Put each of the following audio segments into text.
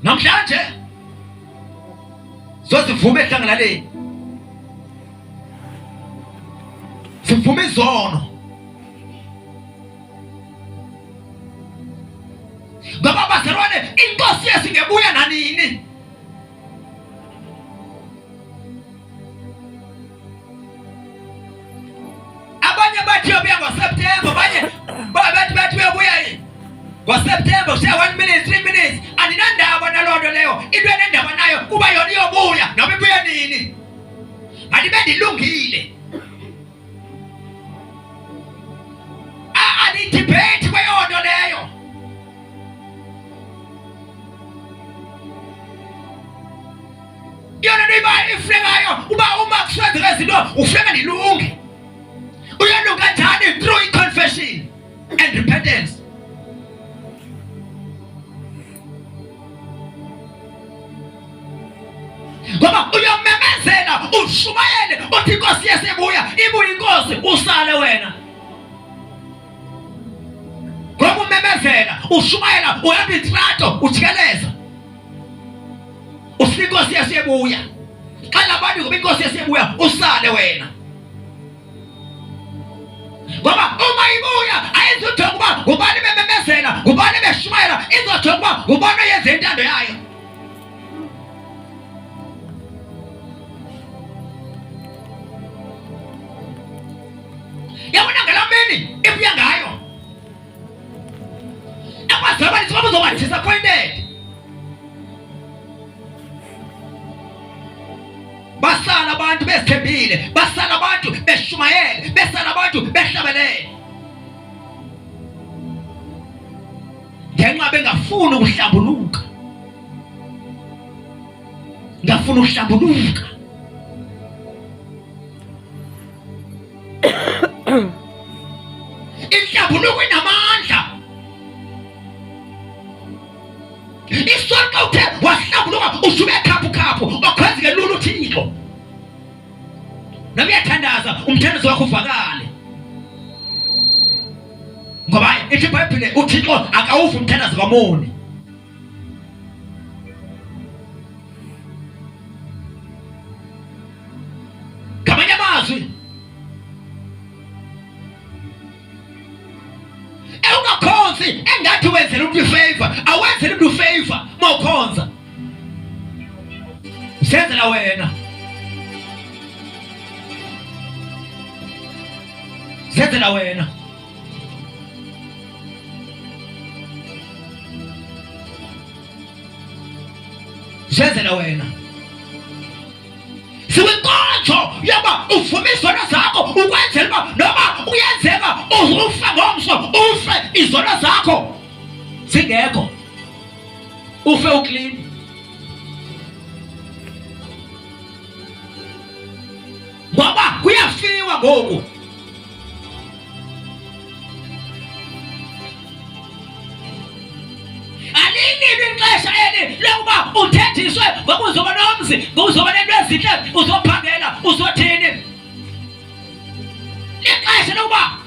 namhlanje sivume ehlanganaleni, sivume izono. Ngoba bazalwane, inkosi yethu ingebuya nanini. Abanye bathi uyobuya ngoSeptember, abanye bathi uyobuya ngoSeptember, usiya 1 minute 3 minutes. Andinandaba nalonto leyo. Into enendaba nayo kuba yona iyobuya noma ibuya nini. Malibe ndilungile. Debate kweyonto leyo. Yona niba iflegayo uba uma kusenzeka izinto ufleka nilunge. Uyalunga kanjani? Through confession and repentance. Ngoba uyamemezela ushumayele uthi inkosi yasebuya, ibuya inkosi usale wena. Ngoba umemezela ushumayela uhamba itrato ujikeleza. Usithi inkosi yasebuya. Xa labantu ngoba inkosi yasebuya usale wena. Ngoba uma ibuya ayizojonga uba ngubani bememezela, ngubani beshumayela, izojonga uba ngubani oyenza intando yayo. Yabona ngelamini ibuya ngayo. Abazalwane siba uzoba disappointed. Basala abantu besithembile, basala abantu beshumayele, basala abantu behlabelele. Ngenxa bengafuni ukuhlambuluka. Ngafuna ukuhlambuluka. Inhlambuluko inamandla. Isonto uthe wahlambuluka usube khaphu okhwezike lulu uThixo. Nami uyathandaza umthandazo wakho uvakale. Ngoba ithi iBhayibheli uThixo akawufi umthandazo kaMoni. Ngamanye amazwi ungakhonzi engathi wenzela umuntu ifavor, awenzela umuntu ifavor mawukhonza. Usenzela wena. Usenzela wena. Usenzela wena. Siwenkonzo yoba uvume izono zakho ukwenzela uba noma uyenzeka ufe ngomso, ufe izono zakho zingekho, ufe uclean. Ngoba kuyafiwa ngoku. Alini ixesha eli lokuba uthethiswe ngoba uzoba nomzi, uzoba nento ezinhle, uzophangela, uzothini. Ixesha lokuba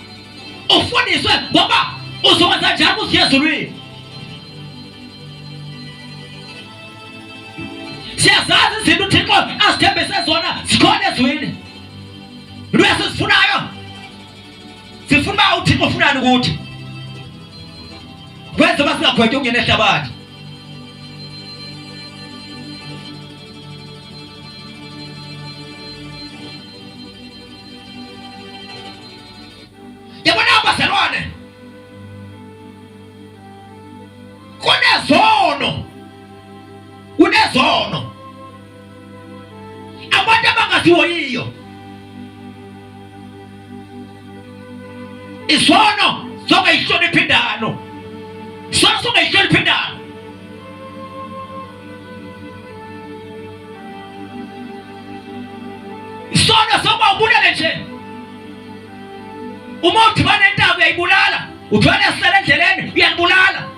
ufundiswe ngoba uzokwenza njani usiya ezulwini. Siyazazi izinto uThixo asithembise zona zikhona ezulwini. Lwesi sifunayo. Sifuna uba uThixo ufunani ukuthi kwenza uba singakhwethe ukungena ehlabathi. Yabona abazalwane, kunezono abantu abangazihoyiyo. Isono zongayihloniphi indalo. Isono zongayihloniphi indalo. Isono soba ubulale nje. Uma udibana nentaba uyayibulala, uthwala esela endleleni uyayibulala.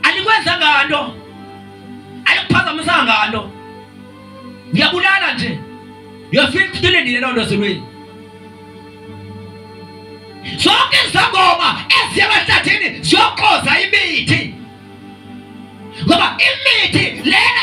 Alikwenza nganto, ayikuphazamisa nganto. Ngiyabulala nje. Uyafika kutilendile loo nto ezulwini. Zonke izangoma eziya emahlathini ziyoqoza imithi. Ngoba imithi le